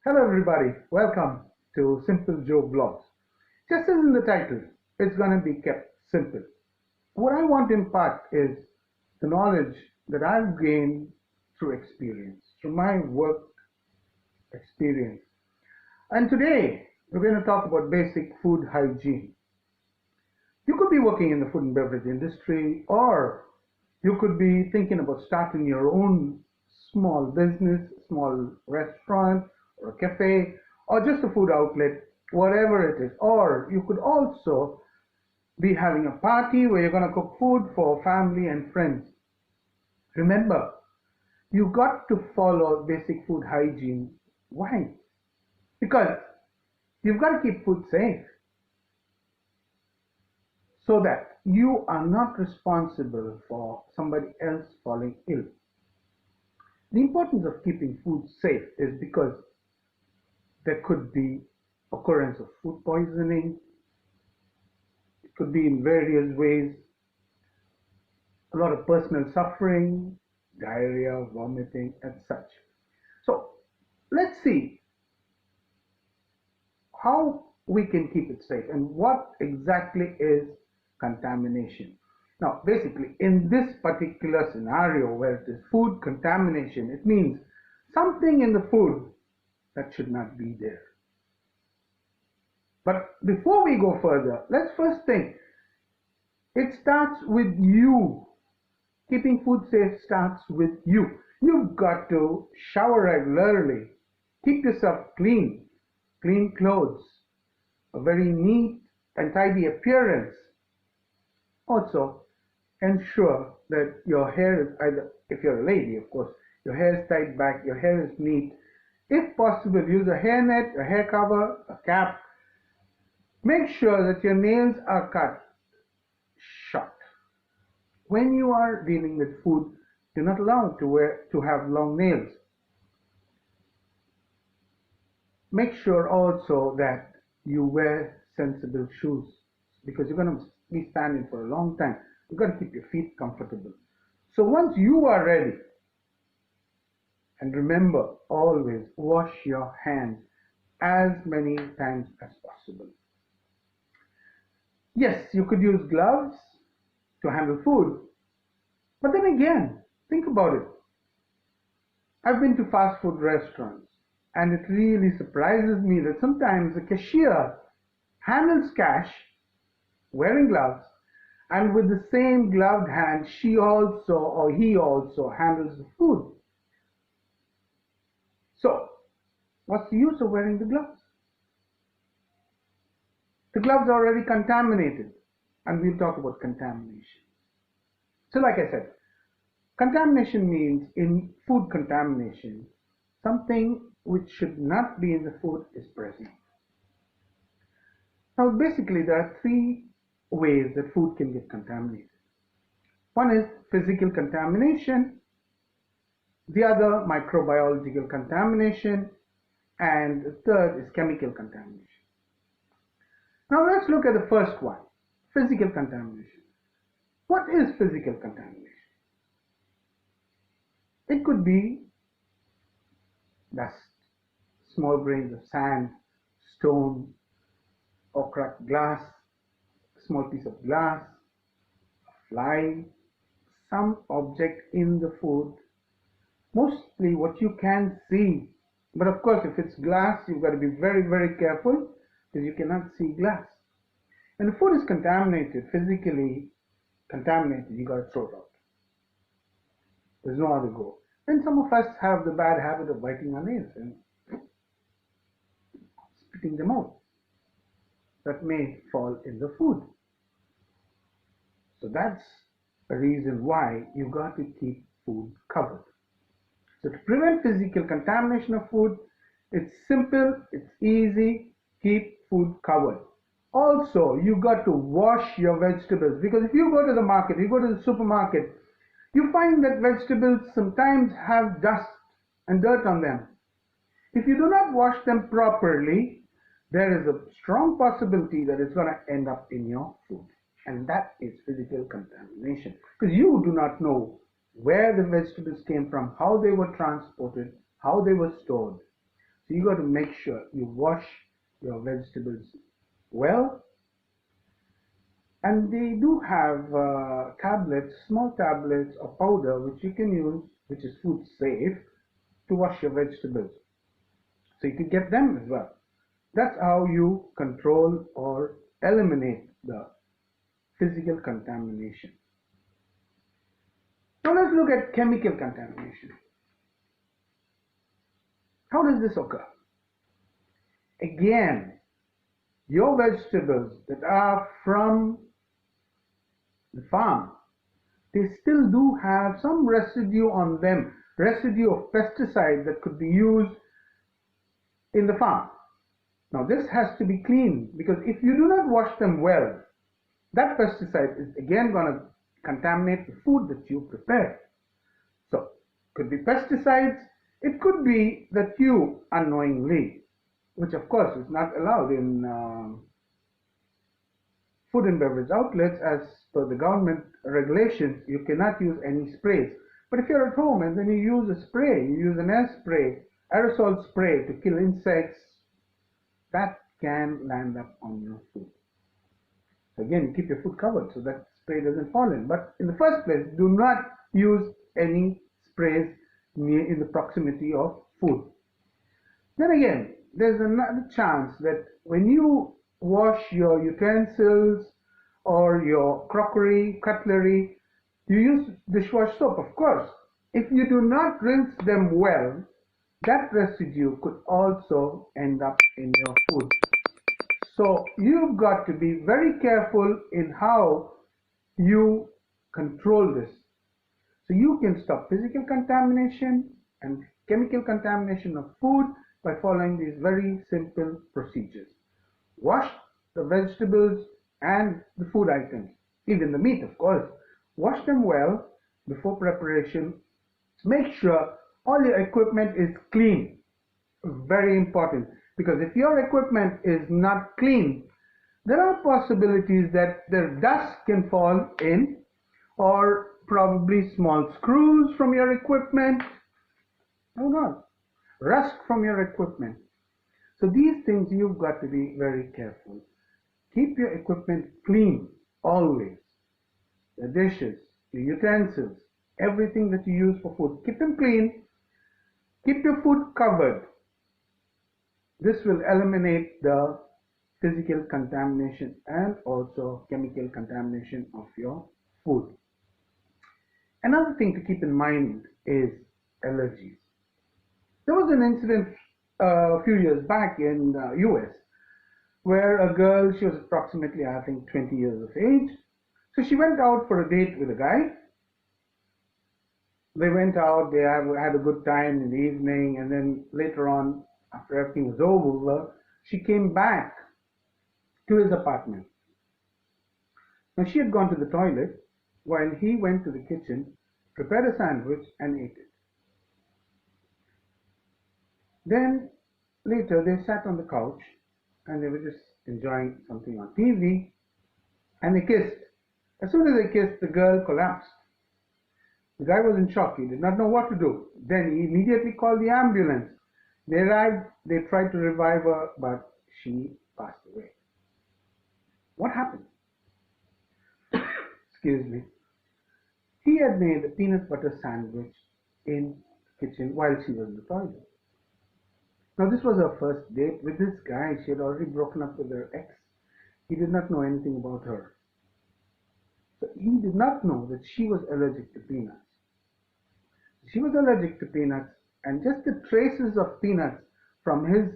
Hello everybody, welcome to Simple Joe Vlogs. Just as in the title, it's going to be kept simple. What I want to impart is the knowledge that I've gained through experience, through my work experience. And today, we're going to talk about basic food hygiene. You could be working in the food and beverage industry, or you could be thinking about starting your own small business, small restaurant, or a cafe, or just a food outlet, whatever it is. Or you could also be having a party where you're going to cook food for family and friends. Remember, you got to follow basic food hygiene. Why? Because you've got to keep food safe so that you are not responsible for somebody else falling ill. The importance of keeping food safe is because there could be occurrence of food poisoning. It could be in various ways. A lot of personal suffering, diarrhea, vomiting, and such. So let's see how we can keep it safe and what exactly is contamination. Now, basically, in this particular scenario where it is food contamination, it means something in the food that should not be there. But before we go further, let's first think. It starts with you. Keeping food safe starts with you. You've got to shower regularly. Keep yourself clean. Clean clothes. A very neat and tidy appearance. Also, ensure that your hair is either, if you're a lady, of course, your hair is tied back, your hair is neat. If possible, use a hairnet, a hair cover, a cap. Make sure that your nails are cut short. When you are dealing with food, you're not allowed to have long nails. Make sure also that you wear sensible shoes because you're going to be standing for a long time. You've got to keep your feet comfortable. So once you are ready, and remember, always wash your hands as many times as possible. Yes, you could use gloves to handle food, but then again, think about it. I've been to fast food restaurants, and it really surprises me that sometimes the cashier handles cash wearing gloves, and with the same gloved hand, she also or he also handles the food. So, what's the use of wearing the gloves? The gloves are already contaminated, and we'll talk about contamination. So like I said, contamination means in food contamination, something which should not be in the food is present. Now basically there are three ways that food can get contaminated. One is physical contamination, the other microbiological contamination, and the third is chemical contamination. Now let's look at the first one, physical contamination. What is physical contamination? It could be dust, small grains of sand, stone, or cracked glass, a small piece of glass, a fly, some object in the food, mostly what you can see. But of course, if it's glass, you've got to be very, very careful because you cannot see glass. And the food is contaminated, physically contaminated, you got to throw it out. There's no other go. Then some of us have the bad habit of biting our nails and spitting them out. That may fall in the food. So that's a reason why you got to keep food covered. So to prevent physical contamination of food, it's simple, it's easy, keep food covered. Also, you got to wash your vegetables because if you go to the market, you go to the supermarket, you find that vegetables sometimes have dust and dirt on them. If you do not wash them properly, there is a strong possibility that it's going to end up in your food. And that is physical contamination because you do not know where the vegetables came from, how they were transported, how they were stored. So you got to make sure you wash your vegetables well. And they do have tablets, small tablets or powder which you can use, which is food safe, to wash your vegetables. So you can get them as well. That's how you control or eliminate the physical contamination. Now let's look at chemical contamination. How does this occur? Again, your vegetables that are from the farm, they still do have some residue on them, residue of pesticide that could be used in the farm. Now this has to be cleaned, because if you do not wash them well, that pesticide is again going to contaminate the food that you prepare. So it could be pesticides, it could be that you unknowingly, which of course is not allowed in food and beverage outlets as per the government regulations. You cannot use any sprays. But if you're at home and then you use a spray, you use an air spray, aerosol spray to kill insects, that can land up on your food. So again, keep your food covered so that spray doesn't fall in. But in the first place, do not use any sprays in the proximity of food. Then again, there's another chance that when you wash your utensils or your crockery, cutlery, you use dishwash soap, of course. If you do not rinse them well, that residue could also end up in your food. So you've got to be very careful in how you control this. So you can stop physical contamination and chemical contamination of food by following these very simple procedures. Wash the vegetables and the food items, even the meat, of course. Wash them well before preparation. Make sure all your equipment is clean. Very important, because if your equipment is not clean, there are possibilities that the dust can fall in, or probably small screws from your equipment. Oh God, rust from your equipment. So these things you've got to be very careful. Keep your equipment clean always. The dishes, the utensils, everything that you use for food, keep them clean. Keep your food covered. This will eliminate the physical contamination and also chemical contamination of your food. Another thing to keep in mind is allergies. There was an incident a few years back in the US where a girl, she was approximately, I think, 20 years of age. So she went out for a date with a guy. They went out, they had a good time in the evening, and then later on, after everything was over, she came back to his apartment. Now she had gone to the toilet while he went to the kitchen, prepared a sandwich and ate it. Then later they sat on the couch and they were just enjoying something on TV, and they kissed. As soon as they kissed, the girl collapsed. The guy was in shock. He did not know what to do. Then he immediately called the ambulance. They arrived, they tried to revive her, but she passed away. What happened? Excuse me. He had made a peanut butter sandwich in the kitchen while she was in the toilet. Now this was her first date with this guy. She had already broken up with her ex. He did not know anything about her. So he did not know that she was allergic to peanuts. She was allergic to peanuts, and just the traces of peanuts from his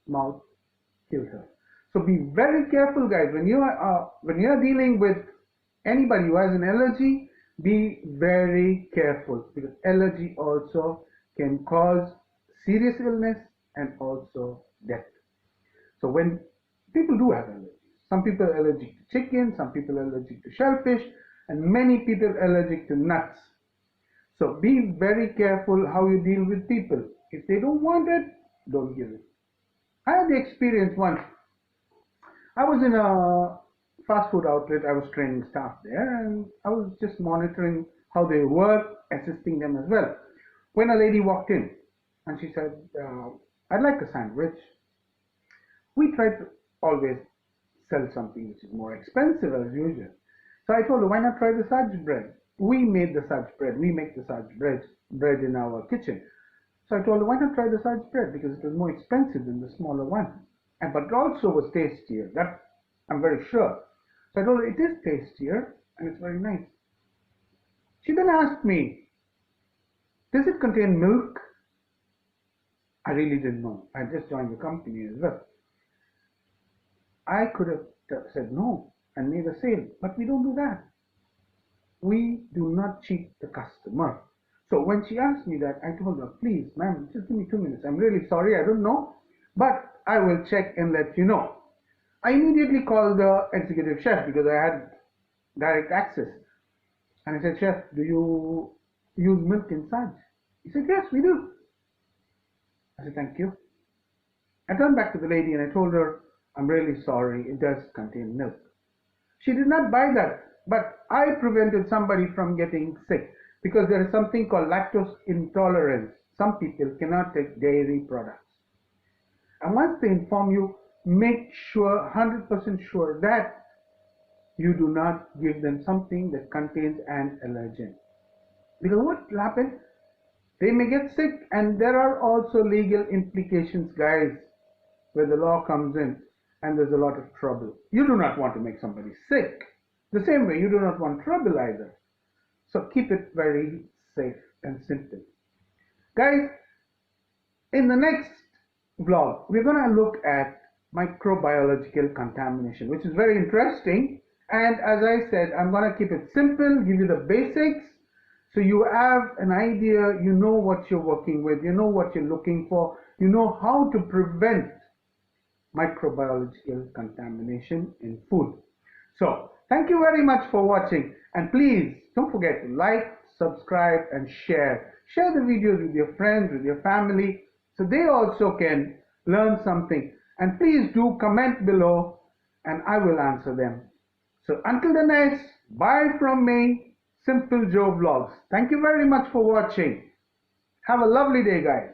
mouth killed her. So be very careful, guys. When you are dealing with anybody who has an allergy, be very careful, because allergy also can cause serious illness and also death. So when people do have allergies, some people are allergic to chicken, some people are allergic to shellfish, and many people are allergic to nuts. So be very careful how you deal with people. If they don't want it, don't give it. I had the experience once. I was in a fast food outlet. I was training staff there, and I was just monitoring how they work, assisting them as well. When a lady walked in, and she said, I'd like a sandwich. We try to always sell something which is more expensive as usual. So I told her, why not try the Saj bread? We made the Saj bread. We make the Saj bread in our kitchen. So I told her, why not try the Saj bread? Because it was more expensive than the smaller one. And but also was tastier. That I'm very sure. So I told her, it is tastier and it's very nice. She then asked me, does it contain milk? I really didn't know. I just joined the company as well. I could have said no and made a sale, but we don't do that. We do not cheat the customer. So when she asked me that, I told her, please, ma'am, just give me 2 minutes. I'm really sorry, I don't know, but I will check and let you know. I immediately called the executive chef because I had direct access. And I said, chef, do you use milk in Saj? He said, yes, we do. I said, thank you. I turned back to the lady and I told her, I'm really sorry, it does contain milk. She did not buy that, but I prevented somebody from getting sick because there is something called lactose intolerance. Some people cannot take dairy products. And once they inform you, make sure, 100% sure that you do not give them something that contains an allergen. Because what will happen? They may get sick, and there are also legal implications, guys, where the law comes in and there's a lot of trouble. You do not want to make somebody sick. The same way, you do not want trouble either. So keep it very safe and simple. Guys, in the next vlog, we're going to look at microbiological contamination, which is very interesting. And as I said, I'm going to keep it simple, give you the basics, so you have an idea, you know what you're working with, you know what you're looking for, you know how to prevent microbiological contamination in food. So, thank you very much for watching, and please don't forget to like, subscribe and share. Share the videos with your friends, with your family, so they also can learn something. And please do comment below and I will answer them. So until the next, bye from me, Simple Joe Vlogs. Thank you very much for watching. Have a lovely day, guys.